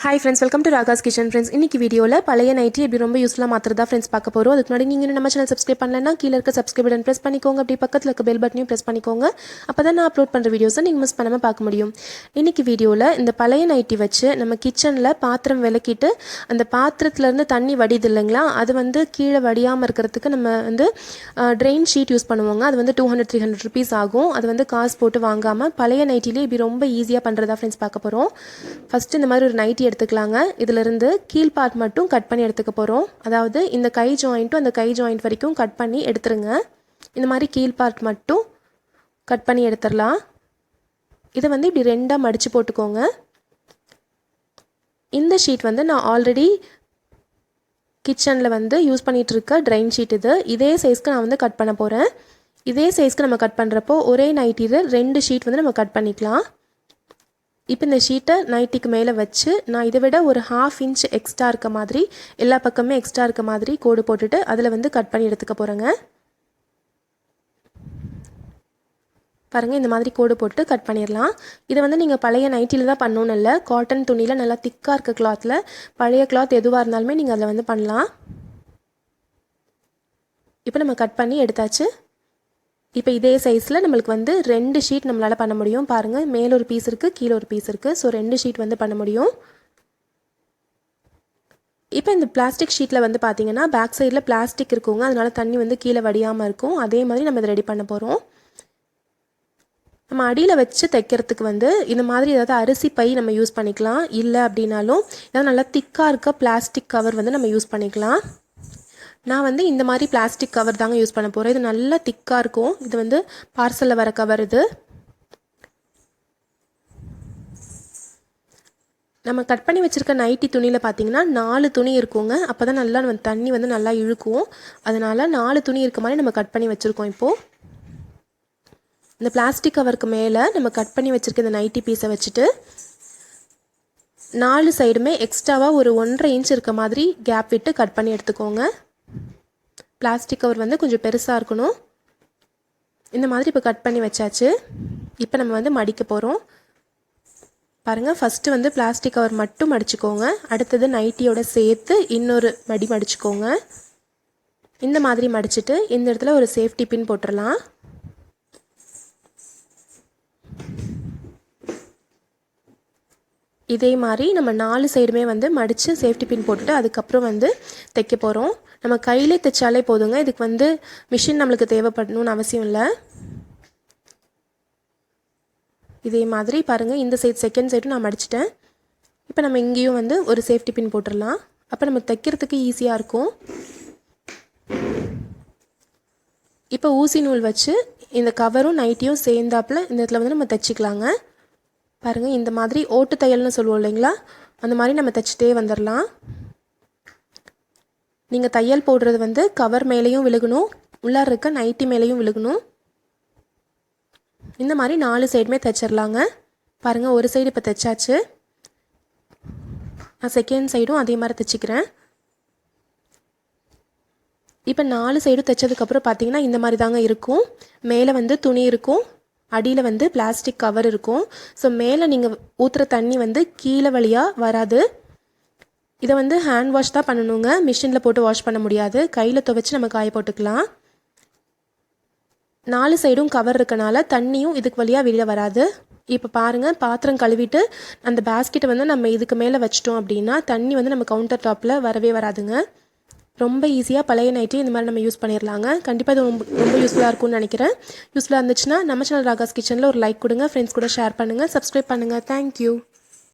Hi friends, welcome to Ragas Kitchen friends. இன்னைக்கு வீடியோல பழைய நைட்டி எப்படி ரொம்ப யூஸ்ஃபுல்லா மாத்துறதா friends பார்க்க போறோம். அதுக்கு முன்னாடி நீங்க நம்ம சேனல் சப்ஸ்கிரைப் பண்ணலனா கீழ இருக்க சப்ஸ்கிரைப் பட்டன் பிரஸ் பண்ணிக்கோங்க. அப்படியே பக்கத்துல இருக்க பெல் பட்டனையும் பிரஸ் பண்ணிக்கோங்க. அப்பதான் நான் அப்லோட் பண்ற வீடியோஸை நீங்க மிஸ் பண்ணாம பார்க்க முடியும். இன்னைக்கு வீடியோல இந்த பழைய நைட்டி வச்சு நம்ம கிச்சன்ல பாத்திரம் விளக்கிட்டு அந்த பாத்திரத்துல இருந்து தண்ணி வடியுது இல்லைங்களா, அது வந்து கீழே வடியாம இருக்கிறதுக்கு நம்ம வந்து ட்ரெயின் ஷீட் யூஸ் பண்ணுவாங்க. அது வந்து 200-300 rupees ஆகும். அது வந்து காசு போட்டு வாங்காம பழைய நைட்டிலே இப்படி ரொம்ப ஈஸியா பண்றதா friends பார்க்க போறோம். ஃபர்ஸ்ட் இந்த மாதிரி ஒரு நைட்டி எடுத்துக்கலாங்க. இதுல இருந்து கீழ் பார்ட் மட்டும் கட் பண்ணி எடுத்துக்க போறோம். அதாவது இந்த கை ஜாயிண்ட்டும் அந்த கை ஜாயிண்ட் வரைக்கும் கட் பண்ணி எடுத்துருங்க. இந்த மாதிரி கீழ் பார்ட் மட்டும் கட் பண்ணி எடுத்துடலாம். இதை வந்து இப்படி ரெண்டா மடிச்சு போட்டுக்கோங்க. இந்த ஷீட் வந்து நான் ஆல்ரெடி கிச்சனில் வந்து யூஸ் பண்ணிட்டு இருக்க ட்ரைன் ஷீட் இது. இதே சைஸ்க்கு நான் வந்து கட் பண்ண போகிறேன். இதே சைஸ்க்கு நம்ம கட் பண்ணுறப்போ ஒரே நைட்டியில் 2 ஷீட் வந்து நம்ம கட் பண்ணிக்கலாம். இப்போ இந்த ஷீட்டை நைட்டிக்கு மேலே வச்சு நான் இதை விட ஒரு 1/2 inch எக்ஸ்ட்ரா இருக்க மாதிரி எல்லா பக்கமே எக்ஸ்ட்ரா இருக்க மாதிரி கோடு போட்டுட்டு அதில் வந்து கட் பண்ணி எடுத்துக்க போகிறேங்க. பாருங்கள், இந்த மாதிரி கோடு போட்டு கட் பண்ணிடலாம். இதை வந்து நீங்கள் பழைய நைட்டியில் தான் பண்ணணும்னு இல்லை, காட்டன் துணியில் நல்லா திக்காக இருக்க கிளாத்தில் பழைய கிளாத் எதுவாக இருந்தாலுமே நீங்கள் அதில் வந்து பண்ணலாம். இப்போ நம்ம கட் பண்ணி எடுத்தாச்சு. இப்போ இதே சைஸில் நம்மளுக்கு வந்து 2 ஷீட் நம்மளால் பண்ண முடியும். பாருங்கள், மேலே ஒரு பீஸ் இருக்குது, கீழே ஒரு பீஸ் இருக்குது. ஸோ 2 ஷீட் வந்து பண்ண முடியும். இப்போ இந்த பிளாஸ்டிக் ஷீட்டில் வந்து பார்த்தீங்கன்னா பேக் சைடில் பிளாஸ்டிக் இருக்குங்க, அதனால தண்ணி வந்து கீழே வடியாமல் இருக்கும். அதே மாதிரி நம்ம இதை ரெடி பண்ண போகிறோம். நம்ம அடியில் வச்சு தைக்கிறதுக்கு வந்து இந்த மாதிரி ஏதாவது அரிசி பை நம்ம யூஸ் பண்ணிக்கலாம். இல்லை அப்படின்னாலும் ஏதாவது நல்லா திக்காக இருக்க பிளாஸ்டிக் கவர் வந்து நம்ம யூஸ் பண்ணிக்கலாம். நான் வந்து இந்த மாதிரி பிளாஸ்டிக் கவர் தாங்க யூஸ் பண்ண போகிறேன். இது நல்லா திக்காக இருக்கும். இது வந்து பார்சலில் வர கவர். இது நம்ம கட் பண்ணி வச்சுருக்க நைட்டி துணியில் பார்த்தீங்கன்னா 4 துணி இருக்குங்க. அப்போ தான் நல்லா நம்ம தண்ணி வந்து நல்லா இழுக்கும். அதனால் 4 துணி இருக்க மாதிரி நம்ம கட் பண்ணி வச்சுருக்கோம். இப்போது இந்த பிளாஸ்டிக் கவருக்கு மேலே நம்ம கட் பண்ணி வச்சுருக்க இந்த நைட்டி பீஸை வச்சுட்டு 4 சைடுமே எக்ஸ்ட்ராவாக ஒரு 1.5 inch இருக்க மாதிரி கேப் விட்டு கட் பண்ணி எடுத்துக்கோங்க. பிளாஸ்டிக் கவர் வந்து கொஞ்சம் பெருசாக இருக்கணும். இந்த மாதிரி இப்போ கட் பண்ணி வச்சாச்சு. இப்போ நம்ம வந்து மடிக்க போகிறோம். பாருங்கள், ஃபஸ்ட்டு வந்து பிளாஸ்டிக் கவர் மட்டும் மடிச்சுக்கோங்க. அடுத்தது நைட்டியோட சேர்த்து இன்னொரு மடிச்சுக்கோங்க. இந்த மாதிரி மடிச்சுட்டு இந்த இடத்துல ஒரு சேஃப்டி பின் போட்டுடலாம். இதே மாதிரி நம்ம 4 சைடுமே வந்து மடித்து சேஃப்டி பின் போட்டுட்டு அதுக்கப்புறம் வந்து தைக்க போகிறோம். நம்ம கையிலே தைச்சாலே போதுங்க. இதுக்கு வந்து மிஷின் நம்மளுக்கு தேவைப்படணும்னு அவசியம் இல்லை. இதே மாதிரி பாருங்கள், இந்த சைடு செகண்ட் சைடும் நான் மடிச்சிட்டேன். இப்போ நம்ம இங்கேயும் வந்து ஒரு சேஃப்டி பின் போட்டுடலாம். அப்போ நம்ம தைக்கிறதுக்கு ஈஸியாக இருக்கும். இப்போ ஊசி நூல் வச்சு இந்த கவரும் நைட்டியும் சேர்ந்தாப்பில் இந்த இடத்துல வந்து நம்ம தைச்சிக்கலாங்க. பாருங்கள், இந்த மாதிரி ஓட்டு தையல்னு சொல்லுவோம் இல்லைங்களா, அந்த மாதிரி நம்ம தைச்சிட்டே வந்துடலாம். நீங்கள் தையல் போடுறது வந்து கவர் மேலேயும் விழுகணும், உள்ளார இருக்க நைட்டி மேலேயும் விழுகணும். இந்த மாதிரி 4 சைடுமே தைச்சிடலாங்க. பாருங்கள், ஒரு சைடு இப்போ தைச்சாச்சு. நான் செகண்ட் சைடும் அதே மாதிரி தைச்சிக்கிறேன். இப்போ 4 சைடும் தைச்சதுக்கப்புறம் பார்த்தீங்கன்னா இந்த மாதிரி தாங்க இருக்கும். மேலே வந்து துணி இருக்கும், அடியில் வந்து பிளாஸ்டிக் கவர் இருக்கும். ஸோ மேலே நீங்கள் ஊற்றுற தண்ணி வந்து கீழே வழியாக வராது. இதை வந்து ஹேண்ட் வாஷ் தான் பண்ணணுங்க, மிஷினில் போட்டு வாஷ் பண்ண முடியாது. கையில் துவைச்சி நம்ம காய போட்டுக்கலாம். 4 சைடும் கவர் இருக்கனால தண்ணியும் இதுக்கு வழியாக வெளியில் வராது. இப்போ பாருங்கள், பாத்திரம் கழுவிட்டு அந்த பேஸ்கெட்டை வந்து நம்ம இதுக்கு மேலே வச்சிட்டோம் அப்படின்னா தண்ணி வந்து நம்ம கவுண்டர் டாப்பில் வரவே வராதுங்க. ரொம்ப ஈஸியாக பழைய நைட்டி இந்த மாதிரி நம்ம யூஸ் பண்ணிடலாங்க. கண்டிப்பாக இது ரொம்ப யூஸ்ஃபுல்லாக இருக்கும்னு நினைக்கிறேன். யூஸ்ஃபுல்லாக இருந்துச்சுன்னா நம்ம சேனல் ராகாஸ் கிச்சனில் ஒரு லைக் கொடுங்க, ஃப்ரெண்ட்ஸ் கூட ஷேர் பண்ணுங்கள், சப்ஸ்கிரைப் பண்ணுங்கள். தேங்க்யூ.